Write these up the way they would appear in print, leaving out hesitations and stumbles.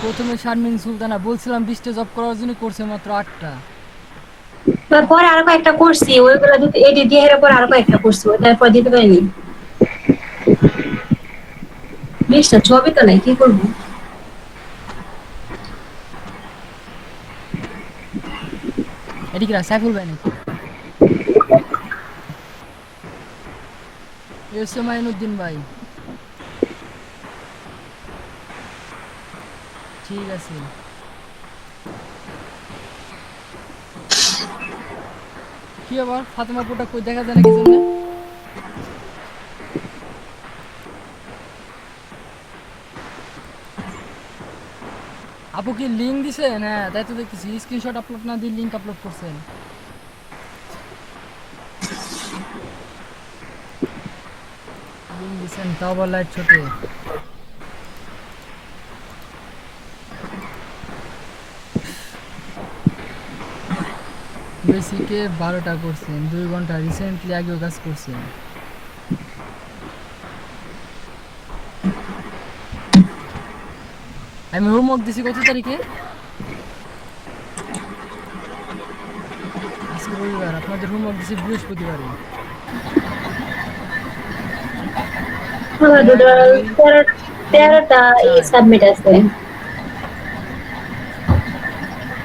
প্রথমে শারমিন সুলতানা বলছিলাম 20টা জব করার জন্য, করছে মাত্র 8টা। পরে আরো কয়েকটা করছি, ওইগুলো দিতে এডিট দিয়ে এর পর আরো কয়েকটা করছি, তারপর দিতে পারিনি। 20টা ছবি তো নাই, কি করবো? এটি কি সাইফুল ভাই নাকি? এস এম আইনুদ্দিন ভাই, ঠিক আছে। কি আবার ফাতেমা পোটা কই দেখা যায় না কি জন্য? আপু কি লিঙ্ক দিছেন? হ্যাঁ তাই তো দেখতেছি, স্ক্রিনশট আপলোড না দিয়ে লিঙ্ক আপলোড করছেন। লিঙ্ক দিছেন তাও আবার লাইট ছোট। বেসিকে 12টা করছেন, 2 ঘন্টা রিসেন্টলি আগেও কাজ করছেন। আমি হোমওয়ার্ক দিছি কত তারিখে? আজকে রবিবার, আপনাদের হোমওয়ার্ক দিছি বৃহস্পতিবারে। আমার এক টোটাল দুই তিন 13টা চার সাবমিট আছে।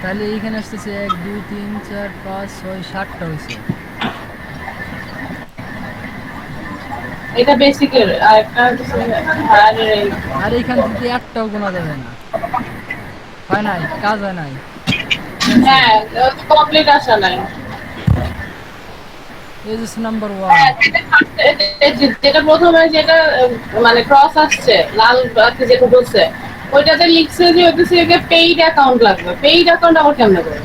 তাহলে এইখানে আসতেছে 1 2 3 4 5 6 7টা হয়েছে। এটা বেসিকের আর একটা আর আর এইখান থেকে একটাও গোনা যাবে না। হয় নাই, কাজ হয় নাই, ঠিক আছে। হ্যাঁ কমপ্লিট আসা নাই। এজ ইস নাম্বার 1। হ্যাঁ যেটা প্রথমে যেটা মানে ক্রস আসছে লাল বাতি যেটা বলছে ওইটাতে লিখছে যে ওইটাতে পেইড অ্যাকাউন্ট লাগবে। পেইড অ্যাকাউন্ট আমার কেমনে করে?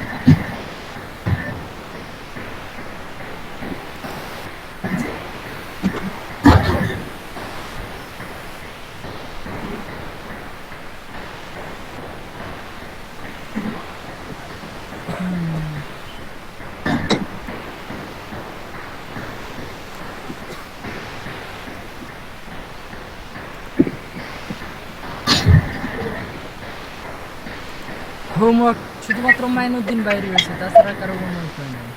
হোমওয়ার্ক শুধুমাত্র মাইনুদ্দিন বাইরে হয়েছে, তাছাড়া কারো হোমওয়ার্ক হয় নাই।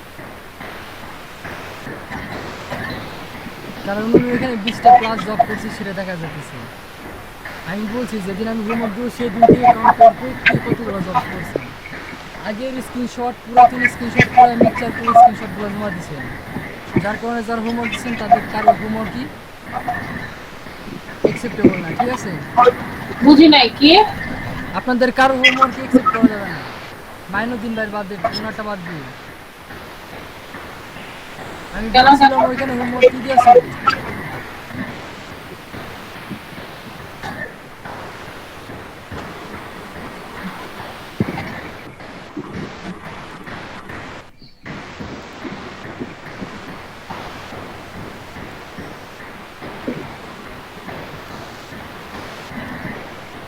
কারণ উনি এখানে 20টা প্লাস জব করছে সেটা দেখা যাচ্ছে। আমি বলছি যেদিন আমি হোমওয়ার্ক দেবো সেদিন থেকে কাউন্ট করবো কে কতগুলো জব করছেন। আগের স্ক্রিনশট, পুরাতন স্ক্রিনশট পুরো মিক্সচার করে স্ক্রিনশটগুলো জমা দিচ্ছেন, যার কারণে যারা হোমওয়ার্ক দিচ্ছেন তাদের কারো হোমওয়ার্কই অ্যাকসেপ্টেবল না, ঠিক আছে। বুঝি নাই কি? আপনাদের কারো হোমওয়ার্কই অ্যাকসেপ্ট করা যাবে না, মাইনুদ্দিন ভাইয়ের বাদ দিয়ে, ওনারটা বাদ দিয়ে। আমি কেন কেন? বলছিলাম ওইখানে হোমওয়ার্ক কি দিয়েছিল।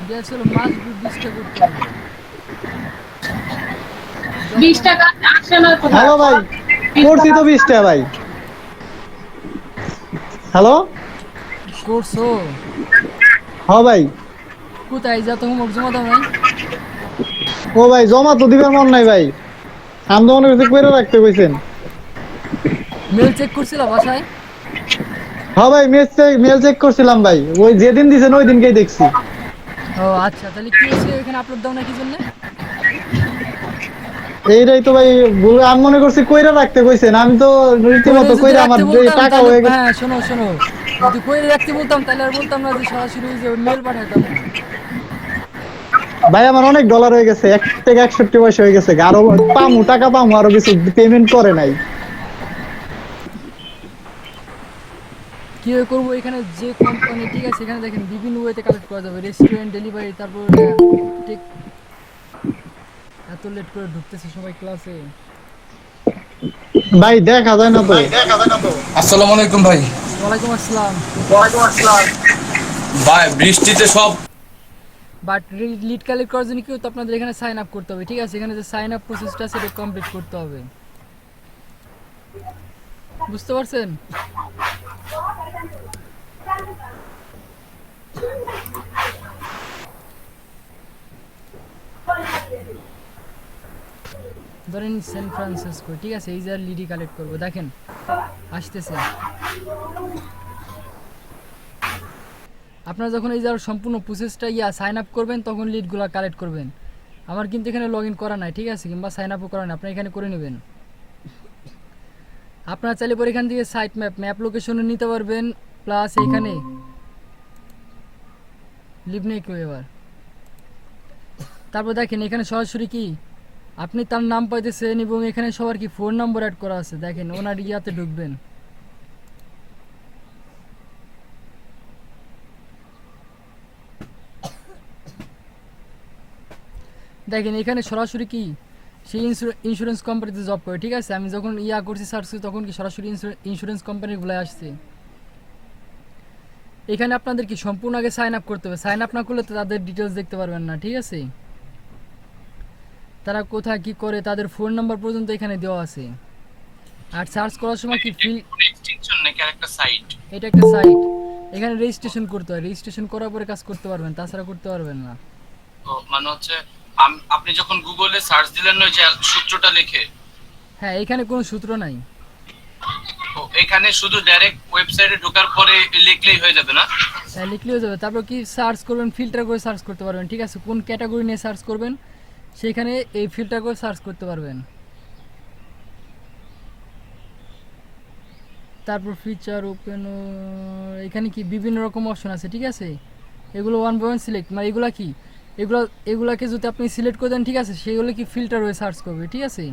দিয়েছিল মাস বি 20টা করতে হবে। 20 যখন টাকা আসে না কোথায়? হ্যালো ভাই, করছি তো 20টা ভাই। হ্যালো, করছো হ্যাঁ ভাই। কোথায় যা তো হোমওয়ার্ক জমা দাও নাই? ও ভাই, জমা তো দিবার মন নাই ভাই, আন্দোলনের কাছে করে রাখতে কইছেন। মেল চেক করছিল বাসায়? হ্যাঁ ভাই, মেল চেক করছিলাম ভাই, ওই যেদিন দিছেন ওই দিনকেই দেখছি। ও আচ্ছা, তাহলে কি হয়েছে এখানে আপলোড দাও না কি জন্য? এইটাই তো ভাই বলে আমি মনে করছি কইরা রাখতে কইছেন, আমি তো কইরে রীতিমতো যদি কইরা আমার রাখতে যে বলতাম টাকা তাহলে, হয়ে গেছে। হ্যাঁ শোনো শোনো, যদি কইরে রাখতে বলতাম তাহলে আর বলতাম না যে সরাসরি যে মেল পাঠাইতাম না। ভাই আমার অনেক ডলার হয়ে গেছে, 1 থেকে 61 পয়সা হয়ে গেছে, আরো পামু টাকা পামু, আরো কিছু পেমেন্ট করে নাই। কীভাবে করবো এখানে যে কোম্পানি, ঠিক আছে এখানে দেখেন বিভিন্ন ওয়েতে কালেক্ট করা যাবে, রেস্টুরেন্ট ডেলিভারি, তারপর টেক। এত লেট করে ঢুকতেছে সবাই ক্লাসে। ভাই দেখা যায় না তো। আসসালামু আলাইকুম ভাই। ওয়ালাইকুম আসসালাম। ভাই বৃষ্টিতে সব বাট লিড কালেক্ট করার জন্য কেউ তো আপনাদের এখানে সাইন আপ করতে হবে, ঠিক আছে। এখানে যে সাইন আপ প্রসেসটা সেটা কমপ্লিট করতে হবে, বুঝতে পারছেন? ধরেন সান ফ্রান্সিসকো, ঠিক আছে, এই যে লিডি কালেক্ট করবো, দেখেন আসতেছে। আপনারা যখন এই যে সম্পূর্ণ প্রসেসটা সাইন আপ করবেন তখন লিডগুলো কালেক্ট করবেন। আমার কিন্তু এখানে লগ ইন করা নাই, ঠিক আছে, কিংবা সাইন আপও করা নাই, আপনারা এখানে করে নেবেন। আপনারা চাইলে পরে এখান থেকে সাইট ম্যাপ লোকেশনও নিতে পারবেন, প্লাস এখানে লিভনেক এবার। তারপর দেখেন এখানে সরাসরি কি আপনি তার নাম পাইতেছেন এবং এখানে সবার কি ফোন নম্বর অ্যাড করা আছে। দেখেন ওনার ইয়াতে ঢুকবেন, দেখেন এখানে সরাসরি কি সেই ইন্স্যুরেন্স কোম্পানিতে জব করে, ঠিক আছে। আমি যখন করছি সার্চ করি তখন কি সরাসরি ইন্স্যুরেন্স কোম্পানিগুলো আসছে। এখানে আপনাদের কি সম্পূর্ণ আগে সাইন আপ করতে হবে, সাইন আপ না করলে তো তাদের ডিটেলস দেখতে পারবেন না, ঠিক আছে। তারা কোথায় কি করে তাদের ফোন নাম্বার পর্যন্ত এখানে দেওয়া আছে। আর সার্চ করার সময় কি এক্সটেনশন নাকি আরেকটা সাইট? এটা একটা সাইট, এখানে রেজিস্ট্রেশন করতে হয়, রেজিস্ট্রেশন করার পরে কাজ করতে পারবেন, তাছাড়া করতে পারবেন না। ও মানে হচ্ছে আপনি যখন গুগলে সার্চ দিলেন ওই যে সূত্রটা লিখে, হ্যাঁ এখানে কোনো সূত্র নাই, এখানে শুধু ডাইরেক্ট ওয়েবসাইটে ঢোকার পরে লিখলেই হয়ে যাবে না? হ্যাঁ লিখলে হয়ে যাবে। তারপর কি সার্চ করবেন, ফিল্টার করে সার্চ করতে পারবেন, ঠিক আছে। কোন ক্যাটাগরি নিয়ে সার্চ করবেন সেখানে এই ফিল্টার করে সার্চ করতে পারবেন। তারপর ফিচার ওপেন, এখানে কি বিভিন্ন রকম অপশন আছে, ঠিক আছে। এগুলো ওয়ান বাই ওয়ান সিলেক্ট, মানে এগুলা কি এগুলাকে যদি আপনি সিলেক্ট করে দেন, ঠিক আছে, সেগুলো কি ফিল্টার হয়ে সার্চ করবে, ঠিক আছে।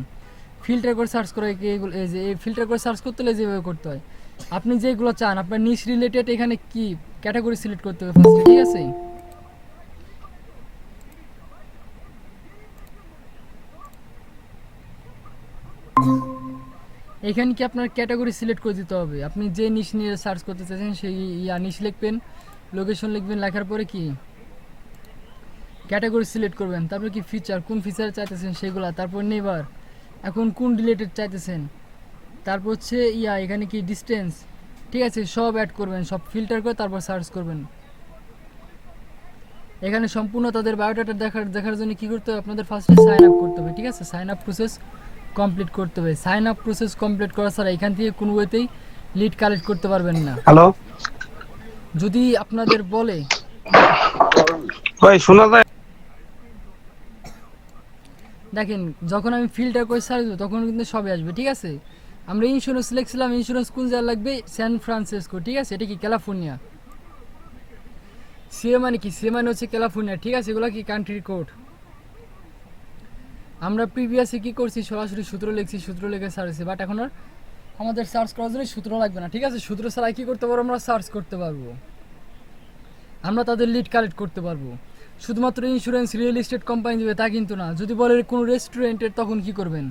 ফিল্টার করে সার্চ করে কি এগুলো এই যে ফিল্টার করে সার্চ করতে হলে যেভাবে করতে হয়, আপনি যেগুলো চান আপনার নিশ রিলেটেড এখানে কি ক্যাটাগরি সিলেক্ট করতে হবে ফার্স্টে, ঠিক আছে। এখানে কি আপনার ক্যাটাগরি সিলেক্ট করে দিতে হবে, আপনি যে নিশ নিয়ে সার্চ করতে চাইছেন সেই নিশ লিখবেন, লোকেশন লিখবেন, লেখার পরে কি ক্যাটাগরি সিলেক্ট করবেন। তারপর কি ফিচার, কোন ফিচার চাইতেছেন সেগুলা, তারপর নেবার এখন কোন রিলেটেড চাইতেছেন, তারপর হচ্ছে এখানে কি ডিস্টেন্স, ঠিক আছে, সব অ্যাড করবেন, সব ফিল্টার করে তারপর সার্চ করবেন। এখানে সম্পূর্ণ তাদের বায়োডাটা দেখার জন্য কি করতে হবে, আপনাদের ফার্স্টে সাইন আপ করতে হবে, ঠিক আছে। সাইন আপ প্রসেস কমপ্লিট করতে হবে। সাইন আপ প্রসেস কমপ্লিট করা ছাড়া এখান থেকে কোনো ওয়েতেই লিড কালেক্ট করতে পারবেন না। হ্যালো যদি আপনাদের বলে ভাই শোনা যায়? দেখেন যখন আমি ফিল্টার করে সার্চ দেবো তখন কিন্তু সবই আসবে, ঠিক আছে। আমরা ইন্স্যুরেন্স লিখছিলাম, ইন্স্যুরেন্স কোন জায়গায় লাগবে, সান ফ্রান্সিসকো, ঠিক আছে। এটা কি ক্যালিফোর্নিয়া, সিএ মানে কি, সিএ মানে হচ্ছে ক্যালিফোর্নিয়া, ঠিক আছে। এগুলো কি কান্ট্রি কোড। আমরা প্রিভিয়াসে কি করছি, সরাসরি সূত্র লিখছি, সূত্র লিখে সার্চ, বাট এখন আর আমাদের সার্চ করার জন্য সূত্র লাগবে না, ঠিক আছে। সূত্র ছাড়া কি করতে পারবো, আমরা সার্চ করতে পারবো, আমরা তাদের লিড কালেক্ট করতে পারবো। শুধুমাত্র ইন্স্যুরেন্স রিয়েল এস্টেট কোম্পানি দেবে তা কিন্তু না। যদি বলে কোনো রেস্টুরেন্টের, তখন কি করবেন,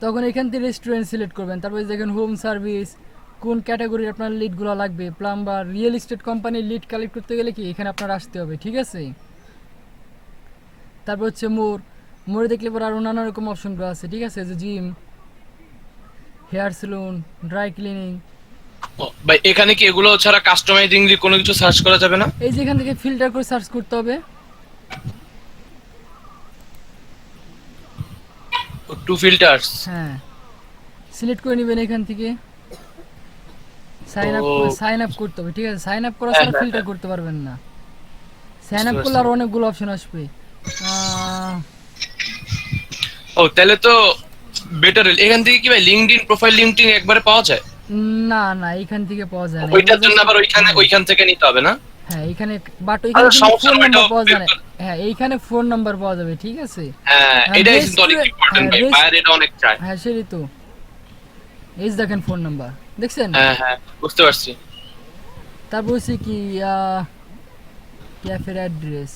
তখন এখান থেকে রেস্টুরেন্ট সিলেক্ট করবেন। তারপরে দেখেন হোম সার্ভিস, কোন ক্যাটাগরির আপনার লিডগুলো লাগবে, প্লাম্বার, রিয়েল এস্টেট কোম্পানির লিড কালেক্ট করতে গেলে কি এখানে আপনার আসতে হবে, ঠিক আছে। তারপর হচ্ছে মোড়ে দেখলে পরে আরও নানা রকম অপশনগুলো আছে, ঠিক আছে, যে gym, hair salon, dry cleaning. ভাই এখানে কি এগুলো ছাড়া কাস্টমাইজিং কোনো কিছু সার্চ করা যাবে না? এই যে এখান থেকে ফিল্টার করে সার্চ করতে হবে, টু ফিল্টারস, হ্যাঁ সিলেক্ট করে নেবেন এখান থেকে, সাইন আপ করতে হবে, ঠিক আছে। সাইন আপ করার সময় ফিল্টার করতে পারবেন না, সাইন আপ করলে আর অনেকগুলো অপশন আসবে। ও তাহলে তো বেটার। এখান থেকে কি ভাই লিংকডইন প্রোফাইল লিংকডইন একবারে পাওয়া যায়? না না এখান থেকে পাওয়া যায় না, ওইটার জন্য আবার ওইখান থেকে নিতে হবে না? হ্যাঁ এইখানে, বাট ওইখানে ফোন নাম্বার পাওয়া যায় না। হ্যাঁ এইখানে ফোন নাম্বার পাওয়া যাবে, ঠিক আছে। হ্যাঁ এটাই কিন্তু অনেক ইম্পর্টেন্ট ভাই, বাইরে এটা অনেক চাই। হ্যাঁ সেটাই তো, এই দেখেন ফোন নাম্বার দেখছেন। হ্যাঁ হ্যাঁ বুঝতে পারছি। তারপর হচ্ছে কি ক্যাফের অ্যাড্রেস,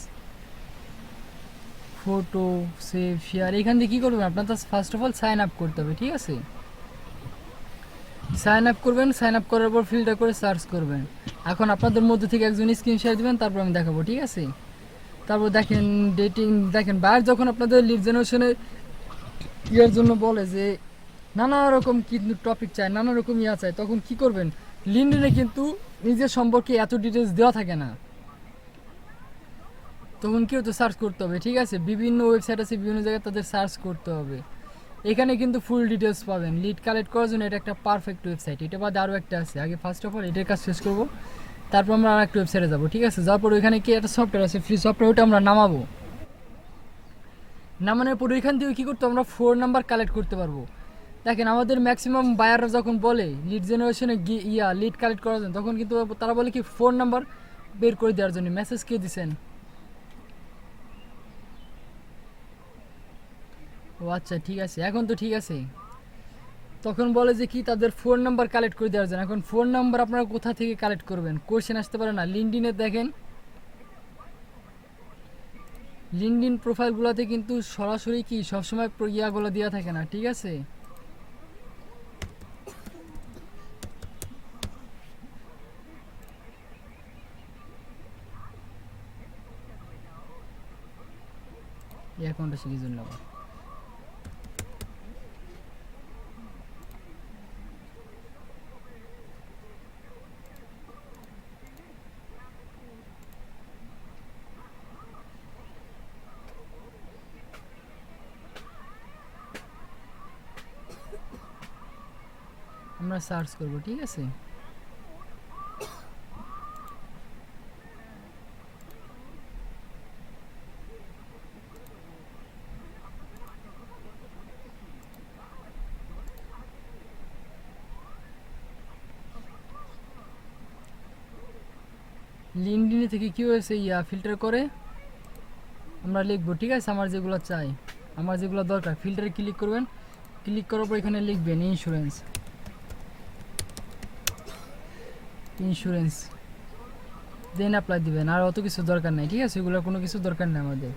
ফটো, সেভ, শেয়ার। এখান থেকে কী করবেন, আপনার তো first of all sign up করতে হবে, ঠিক আছে। সাইন আপ করবেন, সাইন আপ করার পর ফিল্টার করে সার্চ করবেন। এখন আপনাদের মধ্যে থেকে একজন স্ক্রিন শেয়ার দেবেন, তারপর আমি দেখাবো, ঠিক আছে। তারপর দেখেন ডেটিং, দেখেন বাইরে যখন আপনাদের লিড জেনারেশনের ইয়ার জন্য বলে যে নানা রকম কিন্তু টপিক চায়, নানা রকম চায়, তখন কি করবেন, লিঙ্কডইনে কিন্তু নিজের সম্পর্কে এত ডিটেলস দেওয়া থাকে না। তখন কি হতো সার্চ করতে হবে, ঠিক আছে, বিভিন্ন ওয়েবসাইট আছে, বিভিন্ন জায়গায় তাদের সার্চ করতে হবে। এখানে কিন্তু ফুল ডিটেলস পাবেন লিড কালেক্ট করার জন্য। এটা একটা পারফেক্ট ওয়েবসাইট। এটা বাদে আরও একটা আছে, আগে ফার্স্ট অফ অল এটার কাজ শেষ করবো, তারপর আমরা আর একটা ওয়েবসাইটে যাবো, ঠিক আছে। যাওয়ার পর ওইখানে কি একটা সফটওয়্যার আছে, ফ্রি সফটওয়্যার, ওটা আমরা নামাবো। নামানোর পর ওইখান থেকে কী করতে আমরা ফোন নাম্বার কালেক্ট করতে পারবো। দেখেন আমাদের ম্যাক্সিমাম বায়াররা যখন বলে লিড জেনারেশনে লিড কালেক্ট করার জন্য, তখন কিন্তু তারা বলে কি ফোন নাম্বার বের করে দেওয়ার জন্য। মেসেজ কে দিছেন? ও আচ্ছা, ঠিক আছে, এখন তো ঠিক আছে। তখন বলে যে কি তাদের ফোন নাম্বার কালেক্ট করে দেওয়ার জন্য। এখন ফোন নাম্বার আপনারা কোথা থেকে কালেক্ট করবেন? কোশ্চেন আসতে পারে না? লিঙ্কডইনে দেখেন, লিঙ্কডইন প্রোফাইলগুলোতে কিন্তু সরাসরি কি সবসময় ইয়াগুলো দেওয়া থাকে না, ঠিক আছে। এই অ্যাকাউন্টটা শিখিয়ে জন্য আমরা সার্চ করব, ঠিক আছে। লিঙ্কডইন থেকে কি হয়েছে, ফিল্টার করে আমরা লিখবো, ঠিক আছে, আমার যেগুলো চাই, আমার যেগুলো দরকার। ফিল্টারে ক্লিক করবেন, ক্লিক করার পর এখানে লিখবেন ইন্স্যুরেন্স, ইন্স্যুরেন্স দেন অ্যাপ্লাই দিবেন। আর অত কিছু দরকার নাই, ঠিক আছে, এগুলো কোনো কিছু দরকার নেই আমাদের।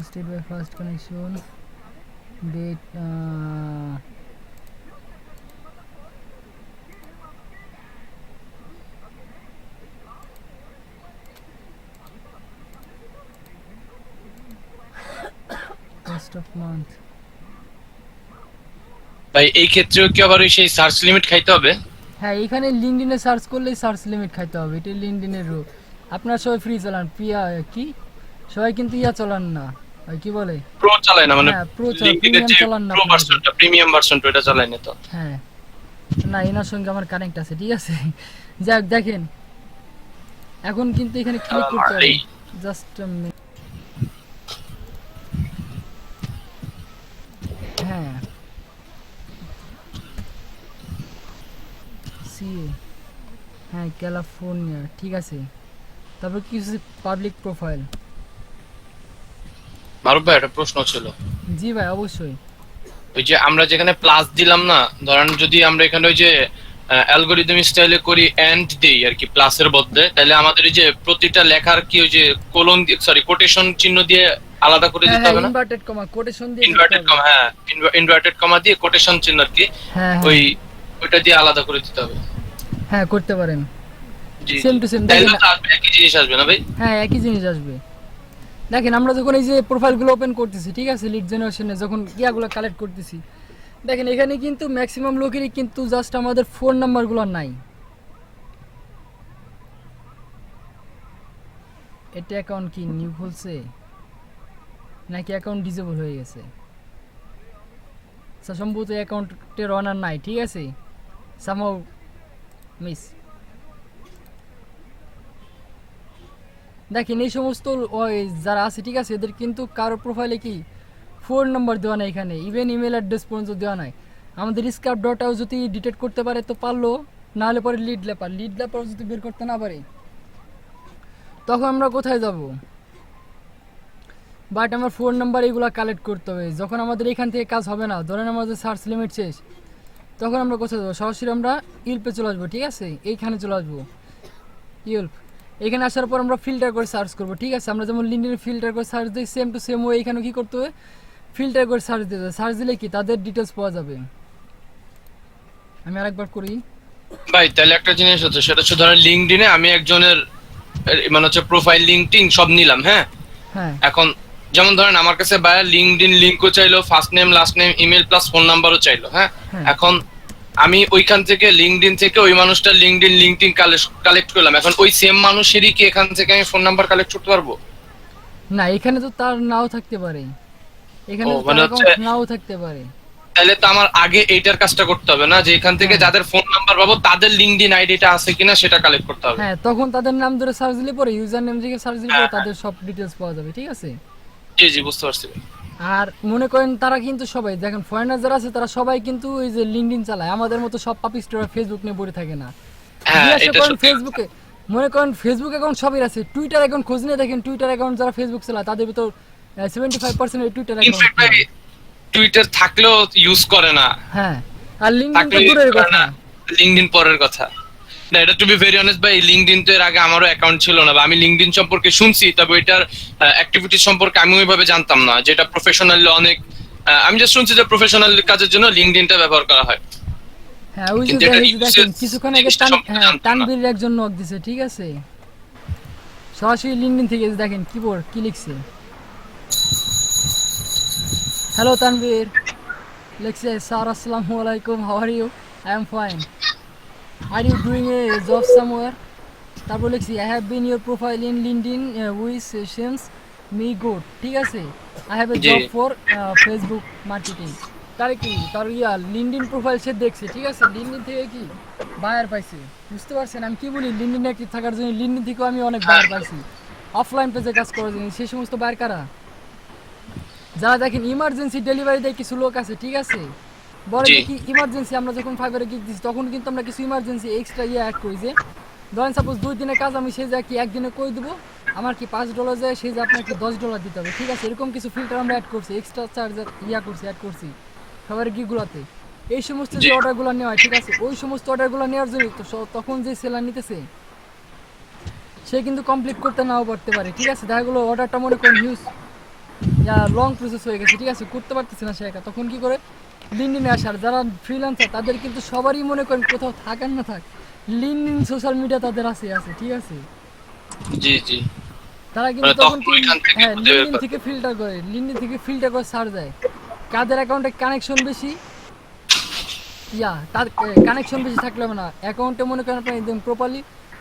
State by first connection date, first of month. ভাই এই ক্ষেত্রেও কি আবার ওই সেই সার্চ লিমিট খাইতে হবে? হ্যাঁ, এখানে লিঙ্কডইনে সার্চ করলেই সার্চ লিমিট খাইতে হবে, এটা লিঙ্কডইনের রুল। আপনারা সবাই ফ্রি চালান, কি সবাই কিন্তু চালান না, কি বলে প্রো চালায় না, মানে হ্যাঁ, প্রো লিংকডইনের যে চালান না প্রো আপনারা। ভার্সনটা, প্রিমিয়াম ভার্সনটা এটা চালায় না তো। হ্যাঁ, না, এনার সঙ্গে আমার কানেক্ট আছে, ঠিক আছে। যাক, দেখেন এখন কিন্তু এখানে ক্লিক করতে হবে, জাস্ট হ্যাঁ, হ্যাঁ, ক্যালিফোর্নিয়া, ঠিক আছে। তারপর কিছু পাবলিক প্রোফাইল। মারুফ ভাই একটা প্রশ্ন ছিল। জি ভাই, অবশ্যই। ওই যে আমরা যেখানে প্লাস দিলাম না, ধরেন যদি আমরা এখানে ওই যে অ্যালগরিদম স্টাইলে করি এন্ড দেই আর কি প্লাসের বদলে, তাহলে আমাদের এই যে প্রতিটা লেখার কি ওই যে কোলন সরি কোটেশন চিহ্ন দিয়ে আলাদা করে দিতে হবে না? ইনভার্টেড কমা, কোটেশন দিয়ে ইনভার্টেড কমা, হ্যাঁ, ইনভার্টেড কমা দিয়ে কোটেশন চিহ্ন আর কি, হ্যাঁ, ওইটা দিয়ে আলাদা করে দিতে হবে। হ্যাঁ, করতে পারেন। জি, সেম টু সেম, তাহলে দেখেন তো আসবে, একই জিনিস আসবে না ভাই? হ্যাঁ, একই জিনিস আসবে। দেখেন আমরা যখন এই যে প্রোফাইলগুলো ওপেন করতেছি, ঠিক আছে, লিড জেনারেশনে যখন ইয়াগুলো কালেক্ট করতেছি, দেখেন এখানে কিন্তু ম্যাক্সিমাম লোকেরই কিন্তু জাস্ট আমাদের ফোন নাম্বারগুলো নাই। এটা অ্যাকাউন্ট কি নিউ খুলছে নাকি অ্যাকাউন্ট ডিসেবল হয়ে গেছে? সম্ভবত অ্যাকাউন্টের অনার নাই, ঠিক আছে, সামহাউ মিস। দেখেন এই সমস্ত যারা আছে, ঠিক আছে, এদের কিন্তু কারো প্রোফাইলে কি ফোন নাম্বার দেওয়া নাই, এখানে ইভেন ইমেল অ্যাড্রেস পর্যন্ত দেওয়া নাই। আমাদের স্ক্যাপ ডটাও যদি ডিটেক্ট করতে পারে তো পারলো, নাহলে পরে লিড ল্যাপার যদি বের করতে না পারে তখন আমরা কোথায় যাব? বাট আমার ফোন নাম্বার এগুলো কালেক্ট করতে হবে। যখন আমাদের এখান থেকে কাজ হবে না, ধরেন আমাদের সার্চ লিমিট শেষ, তখন আমরা কোথায় যাবো? সরাসরি আমরা ইউল্পে চলে আসবো, ঠিক আছে, এইখানে চলে আসবো ইউল্প। এখানে আসার পর আমরা ফিল্টার করে সার্চ করবো, ঠিক আছে। আমরা যেমন লিঙ্কডইনে ফিল্টার করে সার্চ দিই, সেম টু সেম ওয়ে এখানে কী করতে হবে, ফিল্টার করে সার্চ দিতে হবে। সার্চ দিলে কি তাদের ডিটেলস পাওয়া যাবে। আমি আরেকবার করি ভাই, তাহলে একটা জিনিস হচ্ছে, সেটা হচ্ছে ধরেন লিঙ্কডইনে আমি একজনের মানে হচ্ছে প্রোফাইল লিঙ্কটিং সব নিলাম, হ্যাঁ, হ্যাঁ, এখন যেমন ধরেন আমার কাছে বায়ার লিঙ্কডইন লিংকও চাইলো, first name last name email plus phone নাম্বারও চাইলো, হ্যাঁ, হ্যাঁ। এখন আমি ওইখান থেকে লিঙ্কডইন থেকে ওই মানুষটার লিঙ্কডইন কালেক্ট করলাম, এখন ওই সেম মানুষেরই কি এখান থেকে আমি ফোন নাম্বার কালেক্ট করতে পারবো? না, এখানে তো তার নাও থাকতে পারে, এখানে ও, তো মানে তার হচ্ছে- অ্যাকাউন্ট নাও থাকতে পারে। তাহলে তো আমার আগে এইটার কাজটা করতে হবে না, যে এখান থেকে হ্যাঁ। যাদের ফোন নাম্বার পাবো তাদের লিঙ্কডইন আইডিটা আছে কিনা সেটা কালেক্ট করতে হবে। হ্যাঁ, তখন তাদের নাম ধরে সার্চ দিলে পরে, ইউজার নেম থেকে সার্চ দিলে পরে হ্যাঁ, তাদের সব ডিটেলস পাওয়া যাবে, ঠিক আছে? জি জি, বুঝতে পারছি ভাই। আর মনে করেন তারা কিন্তু সবাই দেখেন ফরেনার যারা আছে তারা সবাই কিন্তু এই যে লিঙ্কডইন চালায়, আমাদের মতো সব পাপিস্টরা ফেসবুক নিয়ে পড়ে থাকে না। হ্যাঁ, জিজ্ঞাসা এটা করেন সত্যি। ফেসবুকে, মনে করেন ফেসবুক অ্যাকাউন্ট সবই আছে, টুইটার অ্যাকাউন্ট খোঁজ নিয়ে দেখেন টুইটার অ্যাকাউন্ট যারা ফেসবুক চালায় তাদের ভিতর 75% এই টুইটার ইনফ্যাক্ট ভাই অ্যাকাউন্ট। টুইটার থাকলেও ইউজ করে না, হ্যাঁ, আর লিঙ্কডইন তো থাকলেও দূরের use করে কথা। না, লিঙ্কডইন পরের কথা। না, এটা টু বি ভেরি অনেস্ট ভাই, লিঙ্কডইন তো এর আগে আমারও অ্যাকাউন্ট ছিল না, বা আমি লিঙ্কডইন সম্পর্কে শুনছি, তবে এটার অ্যাক্টিভিটি সম্পর্কে আমি ওইভাবে জানতাম না, যেটা প্রফেশনাল অনেক আমি জাস্ট শুনছি যে প্রফেশনাল কাজের জন্য লিঙ্কডইনটা ব্যবহার করা হয়। হ্যাঁ, ওই যে কিন্তু এটা দেখেন usage কিছুক্ষণ আগে জিনিসটা সম্পর্কে জানতাম না। তানবীর একজন নক দিছে, ঠিক আছে? সরাসরি লিঙ্কডইন থেকে দেখেন কিবোর্ড কি লিখছে। হ্যালো তানবীর, লিখছে স্যার আসসালামু আলাইকুম, how are you? I am fine, are you doing a job somewhere? তারপর লিখছি I have been your profile in LinkedIn which seems me good, ঠিক আছে? আই হ্যাভ এ জি। Job for Facebook marketing. তার কি তার লিঙ্কডইন প্রোফাইল সে দেখছে, ঠিক আছে? লিঙ্কডইন থেকে কি বায়ার পাইছে, বুঝতে পারছেন আমি কি বলি? লিঙ্কডইন অ্যাক্টিভ থাকার জন্য লিঙ্কডইন থেকেও আমি অনেক বায়ার পাইছি, অফলাইন পেজে কাজ করার জন্য। সেই সমস্ত বায়ার কারা? যারা দেখেন ইমার্জেন্সি ডেলিভারি দেয় কিছু লোক আছে, ঠিক আছে? বলে জি। যে কি ইমার্জেন্সি, আমরা যখন ফাইবারে গিগ দিচ্ছি তখন কিন্তু আমরা কিছু ইমার্জেন্সি এক্সট্রা অ্যাড করি, যে ধরেন সাপোজ 2 দিনের কাজ আমি সেই যা কি একদিনে করে দেবো, আমার কি $5 যায়, সেই যে আপনাকে $10 দিতে হবে, ঠিক আছে? এরকম কিছু ফিল্টার আমরা অ্যাড করছি, এক্সট্রা চার্জ অ্যাড করছি ফাইবারের গিগুলোতে। এই সমস্ত যে জি। অর্ডারগুলো নেওয়া হয়, ঠিক আছে? ওই সমস্ত অর্ডারগুলো নেওয়ার জন্য তো তখন যে সেলার নিতেছে সে কিন্তু কমপ্লিট করতে নাও পারতে পারে, ঠিক আছে? দেখা গেলো অর্ডারটা মনে করেন হিউজ লং প্রসেস হয়ে গেছে, ঠিক আছে? করতে পারতেছে না সে একা, তখন কি করে লিঙ্কডইনে আসার যারা ফ্রিল্যান্সার তাদের কিন্তু সবারই মনে করেন কোথাও থাকেন না থাক লিঙ্কডইন সোশ্যাল মিডিয়া তাদের আছে, ঠিক আছে? জি জি, তারা কিন্তু মানে তখন তখন কি ওইখান থেকে হ্যাঁ খুঁজে বের লিঙ্কডইন করতে থেকে ফিল্টার করে, লিঙ্কডইন থেকে ফিল্টার করে সার্চ দেয় কাদের অ্যাকাউন্টে কানেকশন বেশি, তার কানেকশন বেশি থাকলে হবে না, অ্যাকাউন্টে মনে করেন আপনার একদম প্রপারলি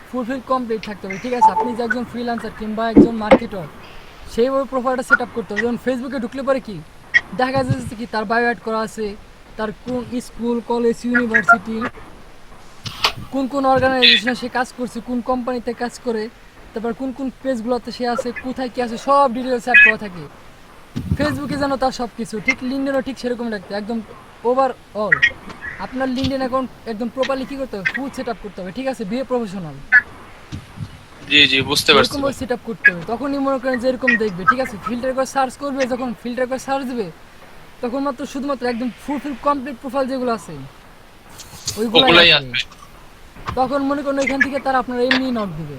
ফুলফিল কমপ্লিট থাকতে হবে, ঠিক আছে? আপনি যে একজন ফ্রিল্যান্সার কিংবা একজন মার্কেটার সেইভাবে প্রোফাইলটা সেট আপ করতে হবে। যেমন ফেসবুকে ঢুকলে পরে কি দেখা যাচ্ছে কি তার বায়ো অ্যাড করা আছে, তার কোন স্কুল কলেজ ইউনিভার্সিটি, কোন কোন অর্গানাইজেশনে সে কাজ করছে, কোন কোম্পানিতে কাজ করে, তারপর কোন কোন পেজগুলোতে সে আছে, কোথায় কি আছে, সব ডিটেলস অ্যাড করা থাকে। ফেসবুকে যেন তার সব কিছু ঠিক, লিঙ্কডইনও ঠিক সেরকম রাখতে একদম ওভারঅল আপনার লিঙ্কডইন অ্যাকাউন্ট একদম প্রপারলি কি করতে হবে, ফুল সেট আপ করতে হবে, ঠিক আছে? বিয়ে প্রফেশনাল জি জি, বুঝতে পারছি এরকম ভাই। সেট আপ করতে হবে, তখনই মনে করেন যে এরকম দেখবে, ঠিক আছে? ফিল্টার করে সার্চ করবে, যখন ফিল্টার করে সার্চ দেবে তখন মাত্র শুধুমাত্র একদম ফুলফিল কমপ্লিট প্রোফাইল যেগুলো আছে ওইগুলাই ওগুলাই আসবে। আসবে। তখন মনে করেন এখান থেকে তারা আপনার এমনি নক দিবে,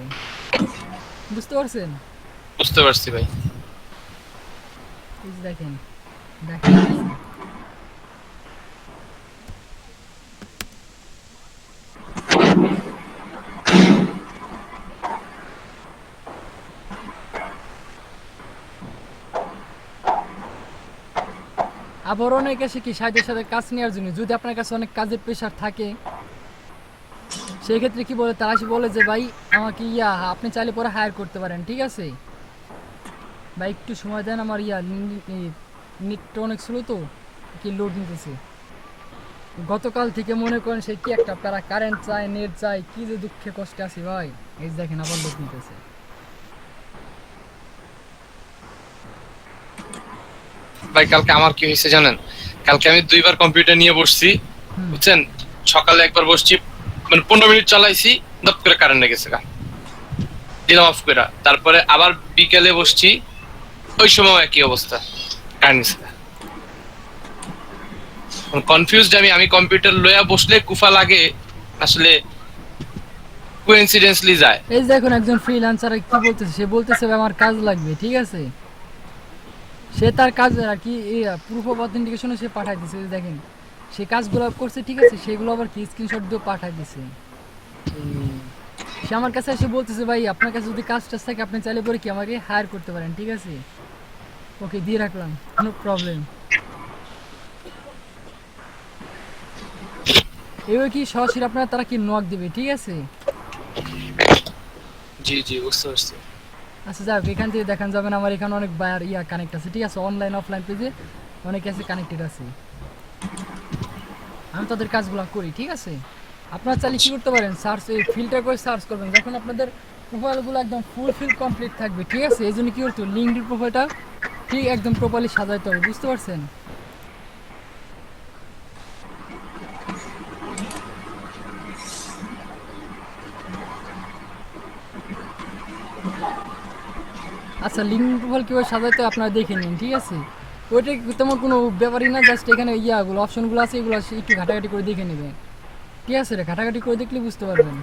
বুঝতে পারছেন? বুঝতে পারছি ভাই। এই যে দেখেন দেখেন আবার অনেক এসে কি সাহায্যের সাথে কাজ নেওয়ার জন্য, যদি আপনার কাছে অনেক কাজের প্রেশার থাকে সেই ক্ষেত্রে কি বলে, তারা এসে বলে যে ভাই আমাকে আপনি চাইলে পরে হায়ার করতে পারেন, ঠিক আছে ভাই একটু সময় দেন, আমার নেটটা অনেক স্লো তো কি লোড নিতেছে। গতকাল থেকে মনে করেন সে কি একটা প্যারা, কারেন্ট চাই, নেট চাই, কি যে দুঃখে কষ্টে আছি ভাই। এই যে দেখেন আবার লোড নিতেছে। ভাই কালকে আমার কি হয়েছে জানেন? কালকে আমি 2বার কম্পিউটার নিয়ে বসছি, বুঝছেন? সকালে একবার বসছি, মানে 15 মিনিট চালাইছি, দপ করে কারেন্ট গেছে, দিলাম অফ করে, তারপরে আবার বিকেলে বসছি, ওই সময় একই অবস্থা, কারেন্ট গেছে। কনফিউজড আমি কম্পিউটার লইয়া বসলে কুফা লাগে, আসলে কোইন্সিডেন্সলি যায়। এই যে দেখুন একজন ফ্রিল্যান্সার কি বলতেছে, সে বলতেছে ভাই আমার কাজ লাগবে, ঠিক আছে? সে তার কাজ আর কি প্রুফ অফ অথেন্টিকেশনে সে পাঠাই দিছে, দেখেন সে কাজগুলো করছে, ঠিক আছে? সেগুলো আবার কি স্ক্রিনশট দিয়ে পাঠাই দিছে। সে আমার কাছে এসে বলতেছে ভাই আপনার কাছে যদি কাজ টাজ থাকে আপনি চাইলে পরে কি আমাকে হায়ার করতে পারেন, ঠিক আছে? ওকে দিয়ে রাখলাম, নো প্রবলেম। এবার কি সরাসরি আপনার তারা কি নক দিবে, ঠিক আছে? জি জি বুঝতে পারছি। আচ্ছা যাক, এখান থেকে দেখান যাবেন আমার এখানে অনেক বায়ার কানেক্ট আছে, ঠিক আছে? অনলাইন অফলাইন পেজে অনেক আছে কানেক্টেড আছে, আমি তাদের কাজগুলো করি, ঠিক আছে? আপনারা চাইলে কী করতে পারেন, সার্চ ফিল্টার করে সার্চ করবেন যখন আপনাদের প্রোফাইলগুলো একদম ফুলফিল কমপ্লিট থাকবে, ঠিক আছে? এই জন্য কী করতে হবে, লিঙ্কডিন প্রোফাইলটা ঠিক একদম প্রপারলি সাজাইতে হবে, বুঝতে পারছেন? আচ্ছা, লিঙ্কডিন প্রোফাইল কীভাবে সাজাইতে হয় আপনারা দেখে নিন, ঠিক আছে? ওইটা তেমন কোনো ব্যাপারই না, জাস্ট এখানে ইয়াগুলো অপশনগুলো আছে, এগুলো একটু ঘাটাঘাটি করে দেখে নেবেন, ঠিক আছে রে? ঘাটাঘাটি করে দেখলে বুঝতে পারবেন।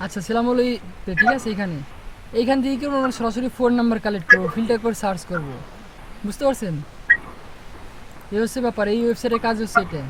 আচ্ছা ছিলাম হলো ঠিক আছে? এইখান থেকে কেউ আমরা সরাসরি ফোন নাম্বার কালেক্ট করবো, ফিল্টার করে সার্চ করবো, বুঝতে পারছেন? এই হচ্ছে ব্যাপার, এই ওয়েবসাইটের কাজ হচ্ছে এটা।